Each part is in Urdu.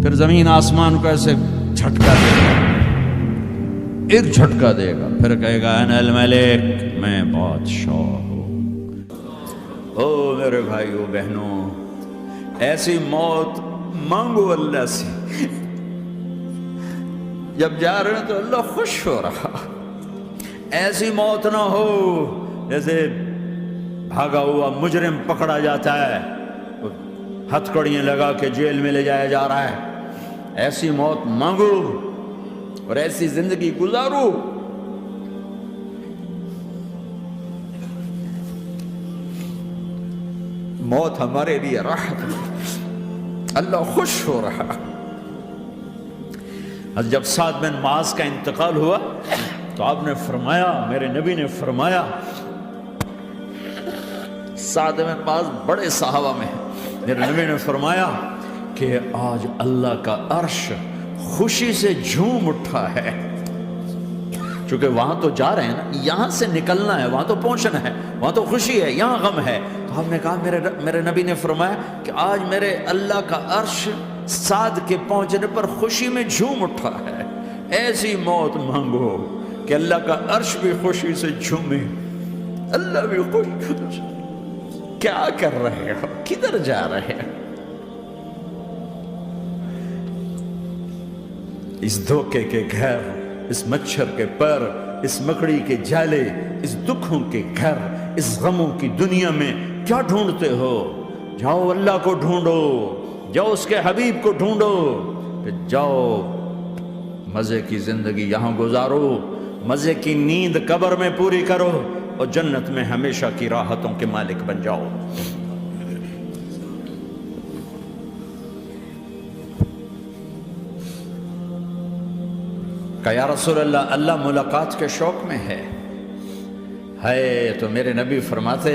پھر زمین آسمان کو ایسے جھٹکا دے گا، ایک جھٹکا دے گا، پھر کہے گا انا الملک، میں بادشاہ ہوں۔ او میرے بھائیو بہنوں، ایسی موت مانگو اللہ سے۔ جب جا رہے ہیں تو اللہ خوش ہو رہا، ایسی موت نہ ہو جیسے بھاگا ہوا مجرم پکڑا جاتا ہے، ہتھکڑیاں لگا کے جیل میں لے جایا جا رہا ہے۔ ایسی موت مانگو اور ایسی زندگی گزارو۔ موت ہمارے لیے راحت ہے، اللہ خوش ہو رہا۔ جب سعد بن معاذ کا انتقال ہوا تو آپ نے فرمایا، میرے نبی نے فرمایا، سعد بن معاذ بڑے صحابہ میں ہیں، میرے نبی نے فرمایا کہ آج اللہ کا عرش خوشی سے جھوم اٹھا ہے، چونکہ وہاں تو جا رہے ہیں نا، یہاں سے نکلنا ہے، وہاں تو پہنچنا ہے، وہاں تو خوشی ہے، یہاں غم ہے۔ تو ہم نے کہا، میرے نبی نے فرمایا کہ آج میرے اللہ کا عرش سعد کے پہنچنے پر خوشی میں جھوم اٹھا ہے۔ ایسی موت مانگو کہ اللہ کا عرش بھی خوشی سے جھومے، اللہ بھی خوش۔ کیا کر رہے ہو؟ کدھر جا رہے ہیں؟ اس دھوکے کے گھر، اس مچھر کے پر، اس مکڑی کے جالے، اس دکھوں کے گھر، اس غموں کی دنیا میں کیا ڈھونڈتے ہو؟ جاؤ اللہ کو ڈھونڈو، جاؤ اس کے حبیب کو ڈھونڈو، پھر جاؤ مزے کی زندگی یہاں گزارو، مزے کی نیند قبر میں پوری کرو، اور جنت میں ہمیشہ کی راحتوں کے مالک بن جاؤ۔ کہ یا رسول اللہ، اللہ ملاقات کے شوق میں ہے۔ تو میرے نبی فرماتے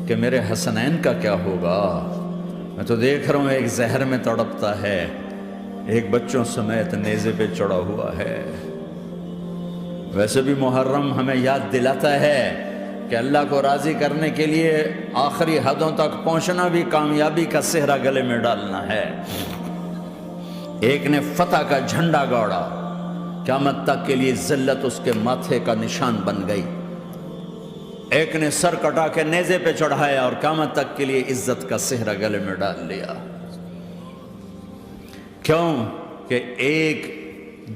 کہ میرے حسنین کا کیا ہوگا؟ میں تو دیکھ رہا ہوں ایک زہر میں تڑپتا ہے، ایک بچوں سمیت نیزے پہ چڑھا ہوا ہے۔ ویسے بھی محرم ہمیں یاد دلاتا ہے کہ اللہ کو راضی کرنے کے لیے آخری حدوں تک پہنچنا بھی کامیابی کا صحرا گلے میں ڈالنا ہے۔ ایک نے فتح کا جھنڈا گاڑا، قیامت تک کے لیے ذلت اس کے ماتھے کا نشان بن گئی۔ ایک نے سر کٹا کے نیزے پہ چڑھایا اور قیامت تک کے لیے عزت کا صحرا گلے میں ڈال لیا۔ کیوں کہ ایک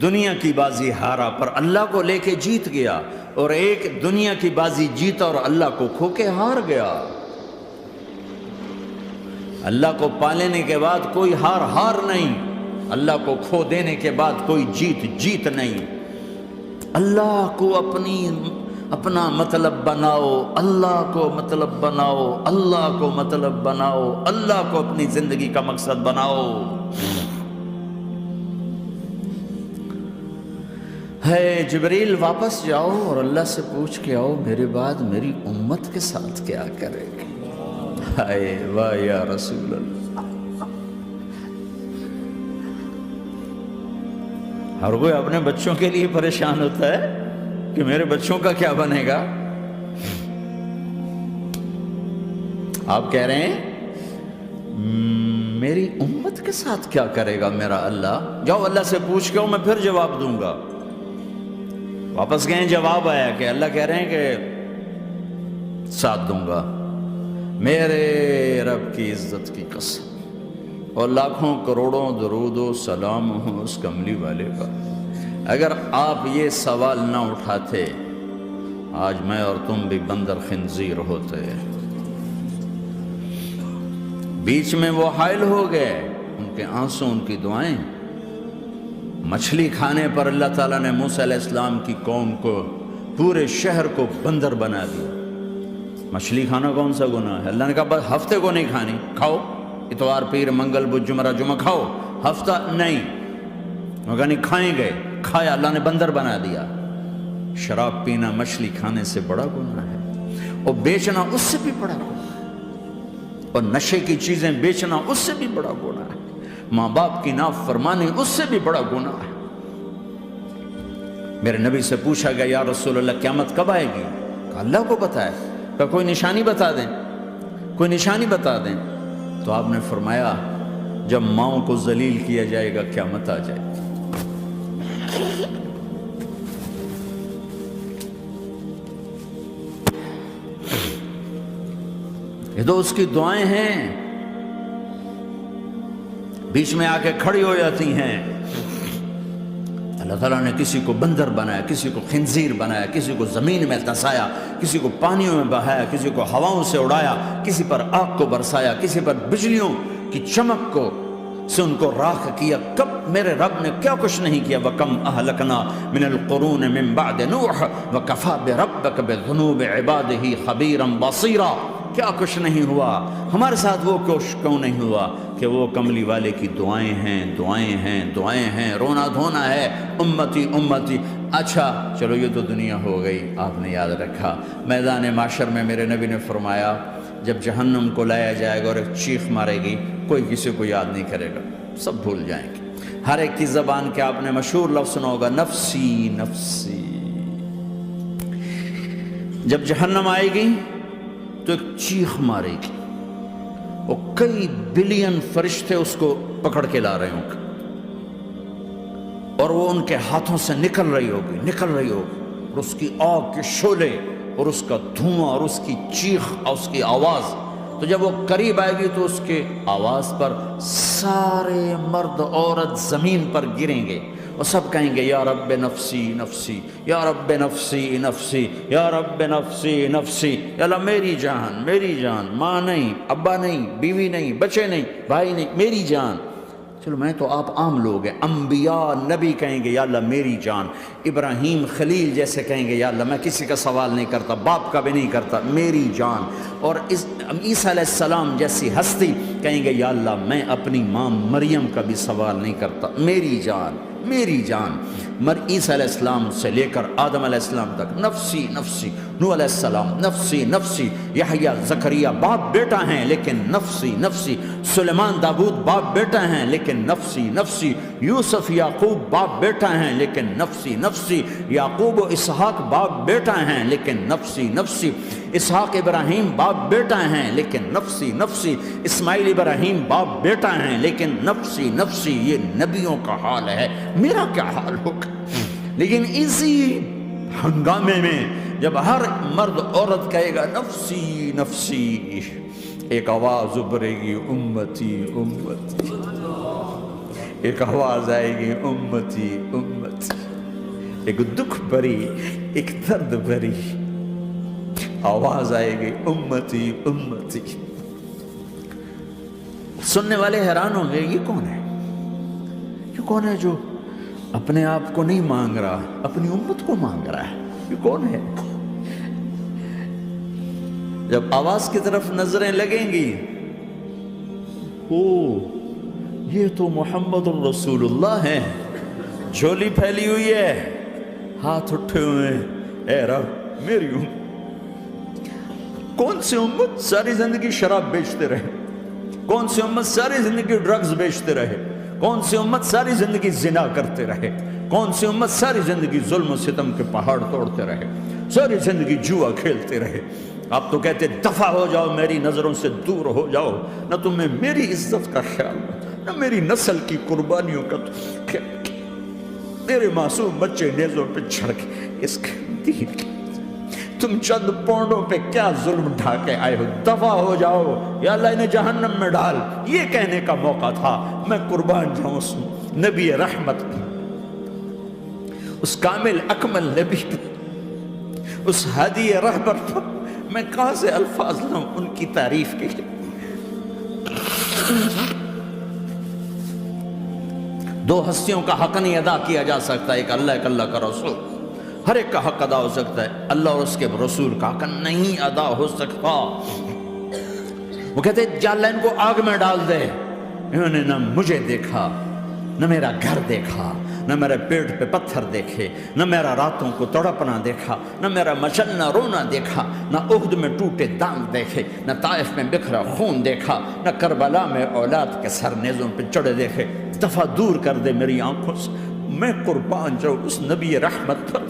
دنیا کی بازی ہارا پر اللہ کو لے کے جیت گیا، اور ایک دنیا کی بازی جیتا اور اللہ کو کھو کے ہار گیا۔ اللہ کو پا لینے کے بعد کوئی ہار نہیں، اللہ کو کھو دینے کے بعد کوئی جیت نہیں۔ اللہ کو اپنا مطلب بناؤ، اللہ کو مطلب بناؤ، اللہ کو مطلب بناؤ، اللہ کو اپنی زندگی کا مقصد بناؤ۔ جبریل واپس جاؤ اور اللہ سے پوچھ کے آؤ، میرے بعد میری امت کے ساتھ کیا کرے گی؟ واہ یا رسول اللہ۔ ہر کوئی اپنے بچوں کے لیے پریشان ہوتا ہے کہ میرے بچوں کا کیا بنے گا۔ آپ کہہ رہے ہیں میری امت کے ساتھ کیا کرے گا میرا اللہ؟ جاؤ اللہ سے پوچھ کے میں پھر جواب دوں گا۔ واپس گئے، جواب آیا کہ اللہ کہہ رہے ہیں کہ ساتھ دوں گا، میرے رب کی عزت کی قسم، اور لاکھوں کروڑوں درود و سلام ہوں اس کملی والے پر۔ اگر آپ یہ سوال نہ اٹھاتے، آج میں اور تم بھی بندر خنزیر ہوتے۔ بیچ میں وہ حائل ہو گئے، ان کے آنسو، ان کی دعائیں۔ مچھلی کھانے پر اللہ تعالیٰ نے موسیٰ علیہ السلام کی قوم کو، پورے شہر کو بندر بنا دیا۔ مچھلی کھانا کون سا گناہ ہے؟ اللہ نے کہا بس ہفتے کو نہیں کھانی، کھاؤ، اتوار پیر منگل بدھ جمعہ کھاؤ، ہفتہ نہیں۔ مگر نہیں کھائیں گے، کھایا، اللہ نے بندر بنا دیا۔ شراب پینا مچھلی کھانے سے بڑا گناہ ہے، اور بیچنا اس سے بھی بڑا گناہ ہے، اور نشے کی چیزیں بیچنا اس سے بھی بڑا گناہ ہے، ماں باپ کی نافرمانی اس سے بھی بڑا گناہ ہے۔ میرے نبی سے پوچھا گیا یا رسول اللہ قیامت کب آئے گی؟ کہا اللہ کو پتہ ہے۔ کہا کوئی نشانی بتا دیں، کوئی نشانی بتا دیں۔ تو آپ نے فرمایا جب ماؤں کو ذلیل کیا جائے گا قیامت آ جائے گی۔ یہ تو اس کی دعائیں ہیں، بیچ میں آ کے کھڑی ہو جاتی ہیں۔ اللہ تعالیٰ نے کسی کو بندر بنایا، کسی کو خنزیر بنایا، کسی کو زمین میں دھسایا، کسی کو پانیوں میں بہایا، کسی کو ہواؤں سے اڑایا، کسی پر آگ کو برسایا، کسی پر بجلیوں کی چمک کو سے ان کو راکھ کیا۔ کب میرے رب نے کیا کچھ نہیں کیا۔ وَكَمْ أَهْلَكْنَا مِنَ الْقُرُونِ مِن بَعْدِ نُوحٍ وَكَفَىٰ بِرَبِّكَ بِذُنُوبِ عِبَادِهِ خَبِيرًا بَصِيرًا۔ کیا کچھ نہیں ہوا، ہمارے ساتھ وہ کچھ کیوں نہیں ہوا کہ وہ کملی والے کی دعائیں ہیں، دعائیں ہیں، دعائیں ہیں، رونا دھونا ہے، امتی امتی۔ اچھا چلو یہ تو دنیا ہو گئی، آپ نے یاد رکھا۔ میدان معاشر میں میرے نبی نے فرمایا جب جہنم کو لایا جائے گا اور ایک چیخ مارے گی، کوئی کسی کو یاد نہیں کرے گا، سب بھول جائیں گے۔ ہر ایک کی زبان کے آپ نے مشہور لفظ سنا ہوگا، نفسی نفسی۔ جب جہنم آئے گی تو ایک چیخ مارے گی، وہ کئی بلین فرشتے اس کو پکڑ کے لا رہے ہوں گے، اور وہ ان کے ہاتھوں سے نکل رہی ہوگی، اور اس کی آگ کے شعلے اور اس کا دھواں اور اس کی چیخ اور اس کی آواز۔ تو جب وہ قریب آئے گی تو اس کے آواز پر سارے مرد عورت زمین پر گریں گے اور سب کہیں گے یا رب نفسی نفسی، یا رب نفسی نفسی، یا رب نفسی نفسی۔ یا اللہ میری جان، میری جان، ماں نہیں، ابا نہیں، بیوی نہیں، بچے نہیں، بھائی نہیں، میری جان۔ چلو میں تو آپ عام لوگ ہیں، انبیاء نبی کہیں گے یا اللہ میری جان، ابراہیم خلیل جیسے کہیں گے یا اللہ میں کسی کا سوال نہیں کرتا، باپ کا بھی نہیں کرتا، میری جان۔ اور عیسیٰ علیہ السلام جیسی ہستی کہیں گے یا اللہ میں اپنی ماں مریم کا بھی سوال نہیں کرتا، میری جان، میری جان۔ عیسیٰ علیہ السلام سے لے کر آدم علیہ السلام تک نفسی نفسی، نوح علیہ السلام نفسی نفسی، یحییٰ زکریا باپ بیٹا ہیں لیکن نفسی نفسی، سلیمان داؤد باپ بیٹا ہیں لیکن نفسی نفسی، یوسف یعقوب باپ بیٹا ہیں لیکن نفسی نفسی، یعقوب و اسحاق باپ بیٹا ہیں لیکن نفسی نفسی، اسحاق ابراہیم باپ بیٹا ہیں لیکن نفسی نفسی، اسماعیل ابراہیم باپ بیٹا ہیں لیکن نفسی نفسی۔ یہ نبیوں کا حال ہے، میرا کیا حال ہوگا؟ لیکن اسی ہنگامے میں جب ہر مرد عورت کہے گا نفسی نفسی، ایک آواز ابھرے گی امتی امتی، ایک آواز آئے گی امتی امتی، ایک دکھ بھری، ایک درد بھری آواز آئے گی امتی امتی۔ سننے والے حیران ہوں گے یہ کون ہے، یہ کون ہے جو اپنے آپ کو نہیں مانگ رہا، اپنی امت کو مانگ رہا ہے، یہ کون ہے؟ جب آواز کی طرف نظریں لگیں گی، او یہ تو محمد الرسول اللہ ہے، جھولی پھیلی ہوئی ہے، ہاتھ اٹھے ہوئے ہیں، اے رب میری امت۔ کون سی امت ساری زندگی شراب بیچتے رہے، کون سی امت ساری زندگی ڈرگز بیچتے رہے، کون سی امت ساری زندگی زنا کرتے رہے، کون سی امت ساری زندگی ظلم و ستم کے پہاڑ توڑتے رہے، ساری زندگی جوا کھیلتے رہے۔ آپ تو کہتے دفع ہو جاؤ، میری نظروں سے دور ہو جاؤ، نہ تمہیں میری عزت کا خیال، نہ میری نسل کی قربانیوں کا خیال، میرے معصوم بچے نیزوں پہ چڑھ کے اس کے دین کی تم چند پونڈوں پہ کیا ظلم ڈھا کے آئے ہو، دفع ہو جاؤ، یا اللہ انہیں جہنم میں ڈال۔ یہ کہنے کا موقع تھا، میں قربان جاؤں اس نبی رحمت پہ، اس کامل اکمل نبی پہ، اس ہادی رہبر پر۔ میں کہاں سے الفاظ لاؤں ان کی تعریف کے لیے؟ دو ہستیوں کا حق نہیں ادا کیا جا سکتا، ایک اللہ، ایک اللہ کا رسول۔ ہر ایک کا حق ادا ہو سکتا ہے، اللہ اور اس کے رسول کا حق نہیں ادا ہو سکتا۔ وہ کہتے ہیں جا اللہ ان کو آگ میں ڈال دے، انہوں نے نہ مجھے دیکھا، نہ میرا گھر دیکھا، نہ میرے پیٹ پہ پتھر دیکھے، نہ میرا راتوں کو تڑپنا دیکھا، نہ میرا مچلنا رونا دیکھا، نہ احد میں ٹوٹے دانت دیکھے، نہ طائف میں بکھرا خون دیکھا، نہ کربلا میں اولاد کے سر نیزوں پہ چڑھے دیکھے۔ دفعہ دور کر دے میری آنکھوں سے، میں قربان جاؤں اس نبی رحمت پر۔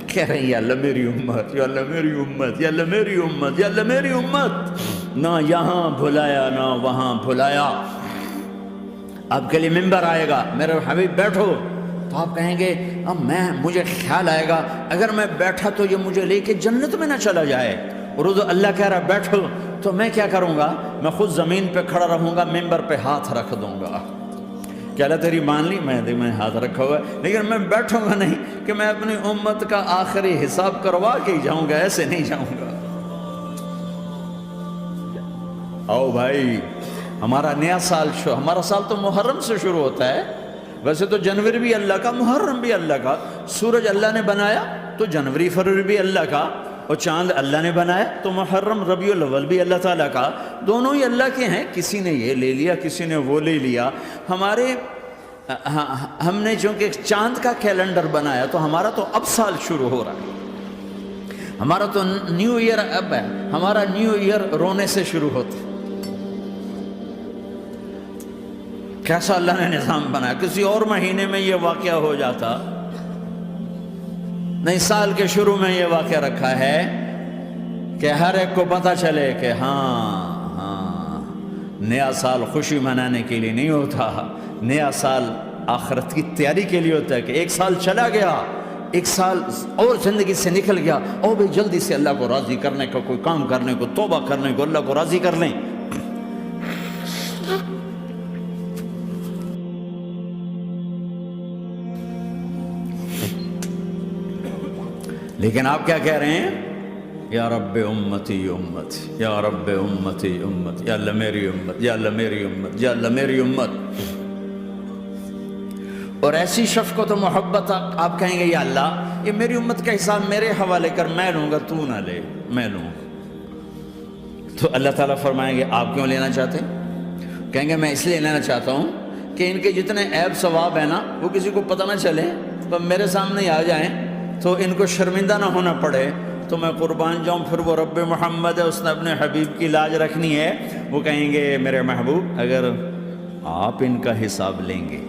کہہ رہے ہیں یا اللہ میری امت، یا اللہ میری امت، یا اللہ میری امت، یا اللہ میری امت۔ نہ یہاں بھلایا نہ وہاں بھلایا، آپ کے لیے ممبر آئے گا، میرے حبیب بیٹھو، تو آپ کہیں گے اب مجھے خیال آئے گا اگر میں بیٹھا تو یہ مجھے لے کے جنت میں نہ چلا جائے، اور اللہ کہہ رہا بیٹھو، تو میں کیا کروں گا؟ میں خود زمین پہ کھڑا رہوں گا، ممبر پہ ہاتھ رکھ دوں گا کہ اللہ تیری مان لی، میں ہاتھ رکھا ہوا ہے، لیکن میں بیٹھوں گا نہیں کہ میں اپنی امت کا آخری حساب کروا کے ہی جاؤں گا، ایسے نہیں جاؤں گا۔ آؤ بھائی، ہمارا نیا سال ہمارا سال تو محرم سے شروع ہوتا ہے، ویسے تو جنوری بھی اللہ کا، محرم بھی اللہ کا، سورج اللہ نے بنایا تو جنوری فروری بھی اللہ کا، اور چاند اللہ نے بنایا تو محرم ربیع الاول بھی اللہ تعالیٰ کا، دونوں ہی اللہ کے ہیں، کسی نے یہ لے لیا کسی نے وہ لے لیا۔ ہم نے چونکہ چاند کا کیلنڈر بنایا تو ہمارا تو اب سال شروع ہو رہا ہے، ہمارا تو نیو ایئر اب ہے، ہمارا نیو ایئر رونے سے شروع ہوتا ہے۔ کیسا اللہ نے نظام بنایا، کسی اور مہینے میں یہ واقعہ ہو جاتا، نہیں سال کے شروع میں یہ واقعہ رکھا ہے کہ ہر ایک کو پتہ چلے کہ ہاں نیا سال خوشی منانے کے لیے نہیں ہوتا، نیا سال آخرت کی تیاری کے لیے ہوتا ہے کہ ایک سال چلا گیا، ایک سال اور زندگی سے نکل گیا، اور بھی جلدی سے اللہ کو راضی کرنے کا کوئی کام کرنے کو، توبہ کرنے کو، اللہ کو راضی کر لیں۔ لیکن آپ کیا کہہ رہے ہیں؟ یا رب امتی امتی، یا رب امتی امت، یا اللہ میری امت، یا اللہ میری امت، یا اللہ میری امت۔ اور ایسی شفقت و محبت آپ کہیں گے یا اللہ یہ میری امت کا حساب میرے حوالے کر، میں لوں گا، تو نہ لے، میں لوں۔ تو اللہ تعالیٰ فرمائیں گے آپ کیوں لینا چاہتے ہیں؟ کہیں گے میں اس لیے لینا چاہتا ہوں کہ ان کے جتنے عیب ثواب ہیں نا وہ کسی کو پتہ نہ چلے، تو میرے سامنے ہی آ جائیں تو ان کو شرمندہ نہ ہونا پڑے، تو میں قربان جاؤں۔ پھر وہ رب محمد ہے، اس نے اپنے حبیب کی لاج رکھنی ہے، وہ کہیں گے میرے محبوب اگر آپ ان کا حساب لیں گے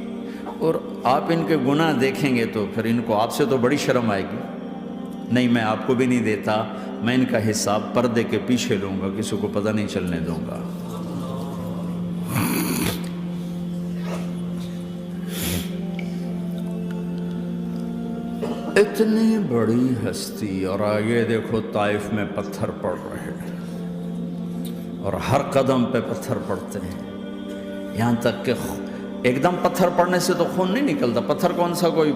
اور آپ ان کے گناہ دیکھیں گے تو پھر ان کو آپ سے تو بڑی شرم آئے گی، نہیں میں آپ کو بھی نہیں دیتا، میں ان کا حساب پردے کے پیچھے لوں گا، کسی کو پتہ نہیں چلنے دوں گا۔ اتنی بڑی ہستی، اور آگے دیکھو طائف میں پتھر پڑ رہے ہیں، اور ہر قدم پہ پتھر پڑتے ہیں، یہاں تک کہ ایک دم پتھر پڑنے سے تو خون نہیں نکلتا، پتھر کون سا کوئی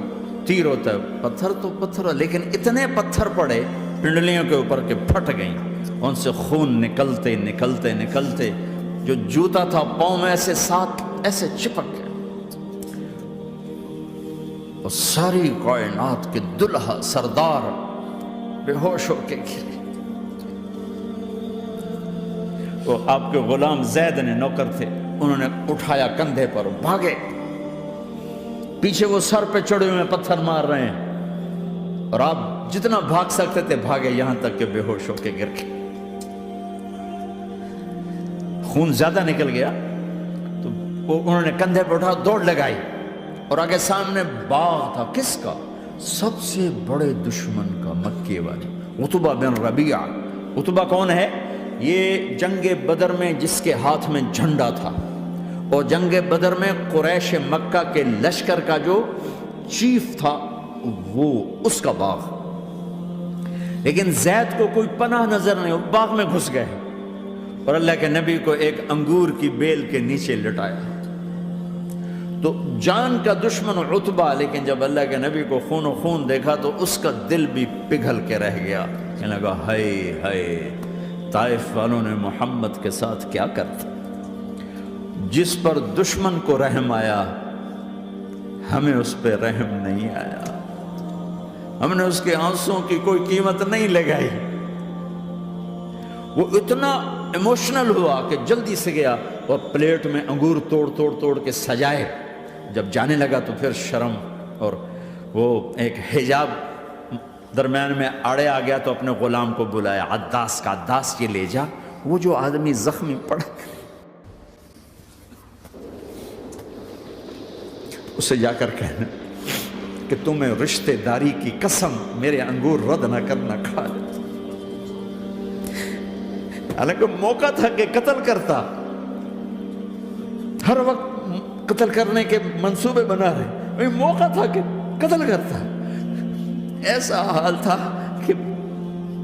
تیر ہوتا ہے، پتھر تو پتھر، لیکن اتنے پتھر پڑے پنڈلیوں کے اوپر کے پھٹ گئیں، ان سے خون نکلتے نکلتے نکلتے جو جوتا تھا پاؤں میں ایسے ساتھ ایسے چپک گیا، اور ساری کائنات کے دلہا سردار بے ہوش ہو کے گرے۔ وہ آپ کے غلام زید نے نوکر تھے، انہوں نے اٹھایا کندھے پر، بھاگے، پیچھے وہ سر پہ چڑھے ہوئے پتھر مار رہے ہیں، اور آپ جتنا بھاگ سکتے تھے بھاگے، یہاں تک کہ بے ہوش ہو کے گر گئے۔ خون زیادہ نکل گیا تو انہوں نے کندھے پہ اٹھا، دوڑ لگائی، اور آگے سامنے باغ تھا، کس کا؟ سب سے بڑے دشمن کا، مکے والے عتبہ بن ربیعہ۔ عتبہ کون ہے؟ یہ جنگ بدر میں جس کے ہاتھ میں جھنڈا تھا، اور جنگ بدر میں قریش مکہ کے لشکر کا جو چیف تھا وہ اس کا باغ، لیکن زید کو کوئی پناہ نظر نہیں، وہ باغ میں گھس گئے، اور اللہ کے نبی کو ایک انگور کی بیل کے نیچے لٹایا۔ تو جان کا دشمن عتبہ، لیکن جب اللہ کے نبی کو خون و خون دیکھا تو اس کا دل بھی پگھل کے رہ گیا، کہنے لگا ہائے ہائے، طائف والوں نے محمد کے ساتھ کیا کرتا، جس پر دشمن کو رحم آیا ہمیں اس پہ رحم نہیں آیا، ہم نے اس کے آنسوں کی کوئی قیمت نہیں لگائی۔ وہ اتنا ایموشنل ہوا کہ جلدی سے گیا اور پلیٹ میں انگور توڑ توڑ توڑ کے سجائے، جب جانے لگا تو پھر شرم اور وہ ایک حجاب درمیان میں آڑے آ گیا، تو اپنے غلام کو بلایا، عداس کا، عداس یہ لے جا وہ جو آدمی زخمی پڑا، اسے جا کر کہنا کہ تمہیں رشتے داری کی قسم میرے انگور رد نہ کرنا، کھا لے۔ حالانکہ موقع تھا کہ قتل کرتا، ہر وقت قتل کرنے کے منصوبے بنا رہے، وہی موقع تھا کہ قتل کرتا۔ ایسا حال تھا کہ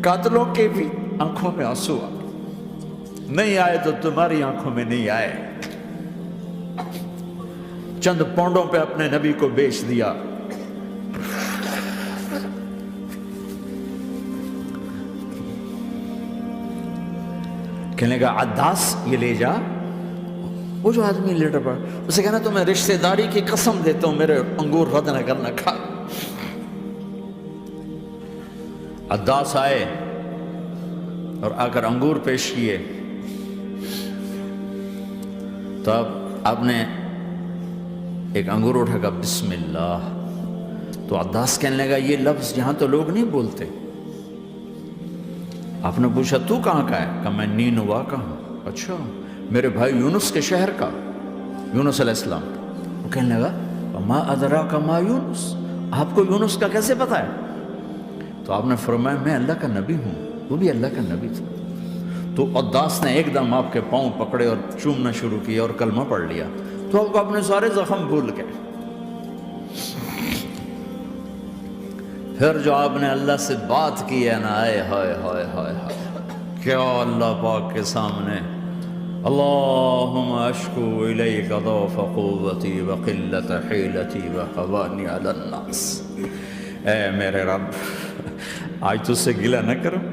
قاتلوں کے بھی آنکھوں میں آنسو آ نہیں آئے تو تمہاری آنکھوں میں نہیں آئے۔ چند پونڈوں پہ اپنے نبی کو بیچ دیا۔ کہنے کا عداس یہ لے جا۔ وہ جو آدمی لیٹر پڑا اسے کہنا تو میں رشتہ داری کی قسم دیتا ہوں میرے انگور رد نہ کرنا، کھا۔ عداس آئے اور آ کر انگور پیش کیے، تو اب آپ نے ایک انگور اٹھا کر بسم اللہ۔ تو عداس کہنے لگا یہ لفظ یہاں تو لوگ نہیں بولتے۔ آپ نے پوچھا تو کہاں کا ہے؟ کہا میں نینوا کا ہوں۔ اچھا، میرے بھائی یونس کے شہر کا، یونس علیہ السلام۔ وہ کہنے لگا ما ادراک ما یونس، آپ کو یونس کا کیسے پتا ہے؟ تو آپ نے فرمایا میں اللہ کا نبی ہوں، وہ بھی اللہ کا نبی تھا۔ تو عداس نے ایک دم آپ کے پاؤں پکڑے اور چومنا شروع کیا اور کلمہ پڑھ لیا، تو آپ کو اپنے سارے زخم بھول گئے۔ پھر جو آپ نے اللہ سے بات کی ہے نا، آئے ہائے ہائے ہائے کیا اللہ پاک کے سامنے اللہم اشکو الیک ضعف قوتی وقلت حیلتی وحوانی علی الناس۔ اے میرے رب آج تجھ سے گلہ نہ کروں،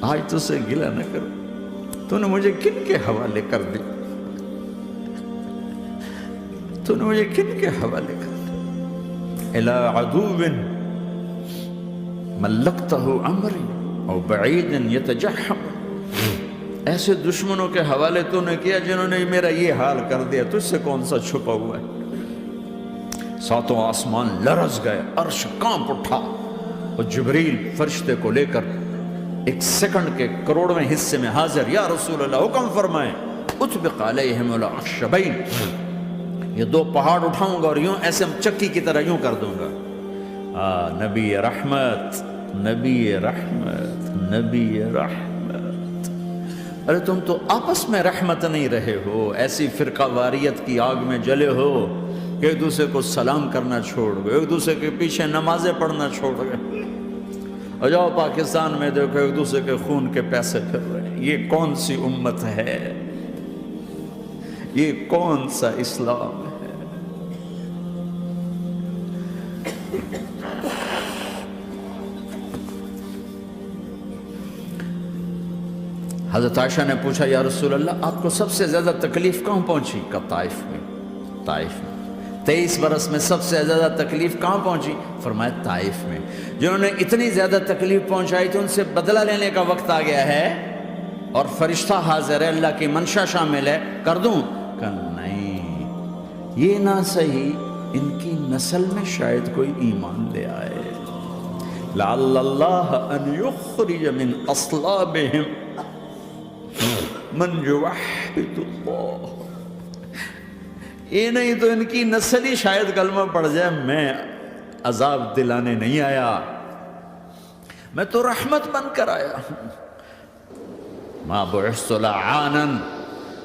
آج تجھ سے گلہ نہ کروں، تو نے مجھے کن کے حوالے کر دی، تو نے مجھے کن کے حوالے کر دی؟ الى عدو ملکتہ عمری او بعید یتجحم، ایسے دشمنوں کے حوالے تو نے کیا جنہوں نے میرا یہ حال کر دیا، تجھ سے کون سا چھپا ہوا ہے؟ ساتوں آسمان لرز گئے، عرش کانپ اٹھا، اور جبریل فرشتے کو لے کر ایک سیکنڈ کے کروڑویں حصے میں حاضر، یا رسول اللہ حکم فرمائیں اطبق علیہم الاخشبین، یہ دو پہاڑ اٹھاؤں گا اور یوں ایسے چکی کی طرح یوں کر دوں گا۔ نبی رحمت، نبی رحمت، نبی رحمت۔ ارے تم تو آپس میں رحمت نہیں رہے ہو، ایسی فرقہ واریت کی آگ میں جلے ہو کہ ایک دوسرے کو سلام کرنا چھوڑ گئے، ایک دوسرے کے پیچھے نمازیں پڑھنا چھوڑ گئے۔ اور جاؤ پاکستان میں دیکھو ایک دوسرے کے خون کے پیسے پھر رہے ہیں۔ یہ کون سی امت ہے؟ یہ کون سا اسلام ہے؟ حضرت عائشہ نے پوچھا یا رسول اللہ آپ کو سب سے زیادہ تکلیف کہاں پہنچی؟ کہا طائف میں، طائف میں۔ 23 برس میں سب سے زیادہ تکلیف کہاں پہنچی؟ فرمایا طائف میں۔ جنہوں نے اتنی زیادہ تکلیف پہنچائی تھی ان سے بدلہ لینے کا وقت آ گیا ہے، اور فرشتہ حاضر ہے، اللہ کی منشا شامل ہے، کر دوں؟ کہ نہیں، یہ نہ صحیح، ان کی نسل میں شاید کوئی ایمان لے آئے، لعل اللہ ان یخرج من اصلابہم من یوحد اللہ۔ یہ نہیں تو ان کی نسل ہی شاید کلمہ پڑھ جائے۔ میں عذاب دلانے نہیں آیا، میں تو رحمت بن کر آیا ہوں۔ ما بعثت لعانا،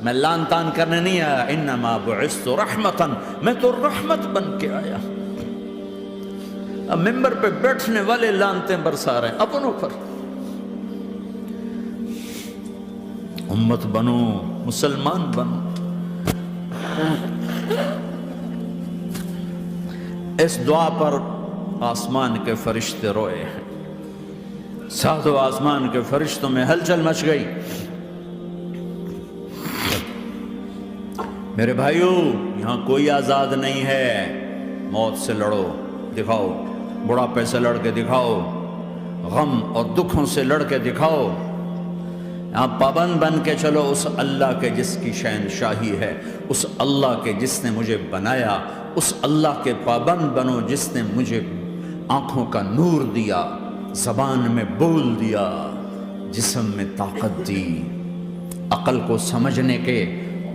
میں لان تان کرنے نہیں آیا، انما بعثت رحمتا، میں تو رحمت بن کے آیا۔ اب ممبر پہ بیٹھنے والے لانتیں برسا رہے ہیں اپنوں پر۔ امت بنو، مسلمان بنو۔ اس دعا پر آسمان کے فرشتے روئے ہیں، ساتوں آسمان کے فرشتوں میں ہلچل مچ گئی۔ میرے بھائیو، یہاں کوئی آزاد نہیں ہے۔ موت سے لڑو، دکھاؤ، بڑھاپے سے لڑ کے دکھاؤ، غم اور دکھوں سے لڑ کے دکھاؤ۔ یہاں پابند بن کے چلو اس اللہ کے جس کی شہنشاہی ہے، اس اللہ کے جس نے مجھے بنایا، اس اللہ کے پابند بنو جس نے مجھے آنکھوں کا نور دیا، زبان میں بول دیا، جسم میں طاقت دی، عقل کو سمجھنے کے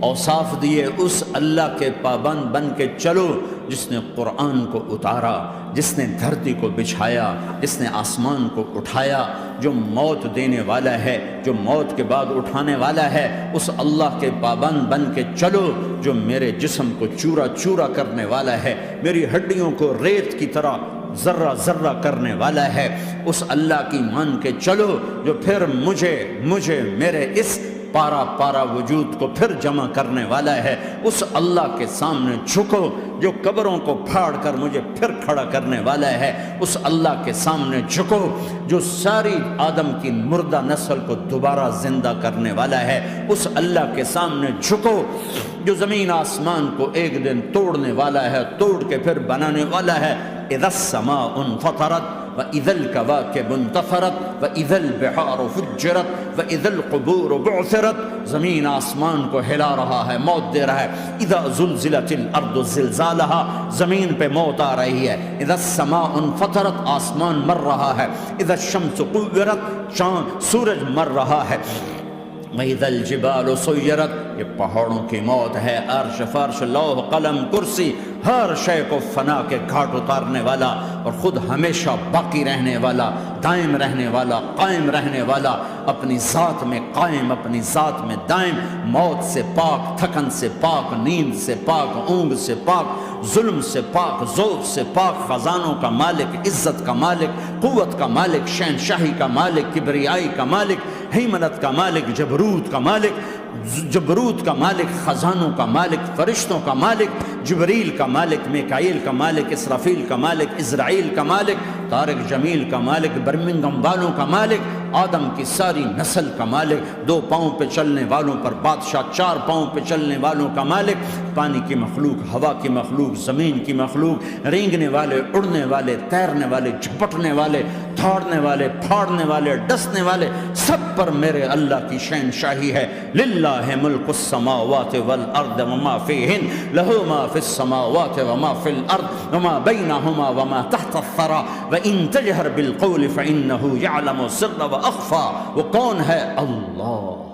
اوصاف دیے۔ اس اللہ کے پابند بن کے چلو جس نے قرآن کو اتارا، جس نے دھرتی کو بچھایا، جس نے آسمان کو اٹھایا، جو موت دینے والا ہے، جو موت کے بعد اٹھانے والا ہے، اس اللہ کے پابند بن کے چلو جو میرے جسم کو چورا چورا کرنے والا ہے، میری ہڈیوں کو ریت کی طرح ذرہ ذرہ کرنے والا ہے، اس اللہ کی مان کے چلو جو پھر مجھے میرے اس پارا پارا وجود کو پھر جمع کرنے والا ہے، اس اللہ کے سامنے جھکو جو قبروں کو پھاڑ کر مجھے پھر کھڑا کرنے والا ہے، اس اللہ کے سامنے جھکو جو ساری آدم کی مردہ نسل کو دوبارہ زندہ کرنے والا ہے، اس اللہ کے سامنے جھکو جو زمین آسمان کو ایک دن توڑنے والا ہے، توڑ کے پھر بنانے والا ہے۔ اذا السماء انفطرت وَإِذَا الْكَوَاكِبُ انْتَثَرَتْ وَإِذَا الْبِحَارُ فُجِّرَتْ وَإِذَا الْقُبُورُ بُعْثِرَتْ، زمین آسمان کو ہلا رہا ہے، موت دے رہا ہے۔ اِذَا زُلْزِلَتِ الْأَرْضُ زِلْزَالَهَا، زمین پہ موت آ رہی ہے۔ اِذَا السَّمَاءُ انْفَطَرَتْ، آسمان مر رہا ہے۔ اِذَا الشَّمْسُ كُوِّرَتْ، سورج مر رہا ہے۔ وَإِذَا الْجِبَالُ سُيِّرَتْ، یہ پہاڑوں کی موت ہے۔ عرش فرش لوح قلم کرسی ہر شے کو فنا کے گھاٹ اتارنے والا اور خود ہمیشہ باقی رہنے والا، دائم رہنے والا، قائم رہنے والا، اپنی ذات میں قائم، اپنی ذات میں دائم، موت سے پاک، تھکن سے پاک، نیند سے پاک، اونگ سے پاک، ظلم سے پاک، ذوق سے پاک، خزانوں کا مالک، عزت کا مالک، قوت کا مالک، شہنشاہی کا مالک، کبریائی کا مالک، ہیمنت کا مالک، جبروت کا مالک، خزانوں کا مالک، فرشتوں کا مالک، جبریل کا مالک، میکائیل کا مالک، اسرافیل کا مالک، اسرائیل کا مالک، طارق جمیل کا مالک، برمنگم والوں کا مالک، آدم کی ساری نسل کا مالک، 2 پاؤں پہ چلنے والوں پر بادشاہ، 4 پاؤں پہ چلنے والوں کا مالک، پانی کی مخلوق، ہوا کی مخلوق، زمین کی مخلوق، رینگنے والے، اڑنے والے، تیرنے والے، جھپٹنے والے، دھاڑنے والے، پھاڑنے والے، ڈسنے والے، سب پر میرے اللہ کی شہنشاہی ہے۔ للہ ملک السماوات والارض وما فیہن، لہ ما فی السماوات وما فی الارض وما بینہما وما تحت الثری وان تجہر بالقول فانہ یعلم السر واخفی۔ وہ کون ہے؟ اللہ۔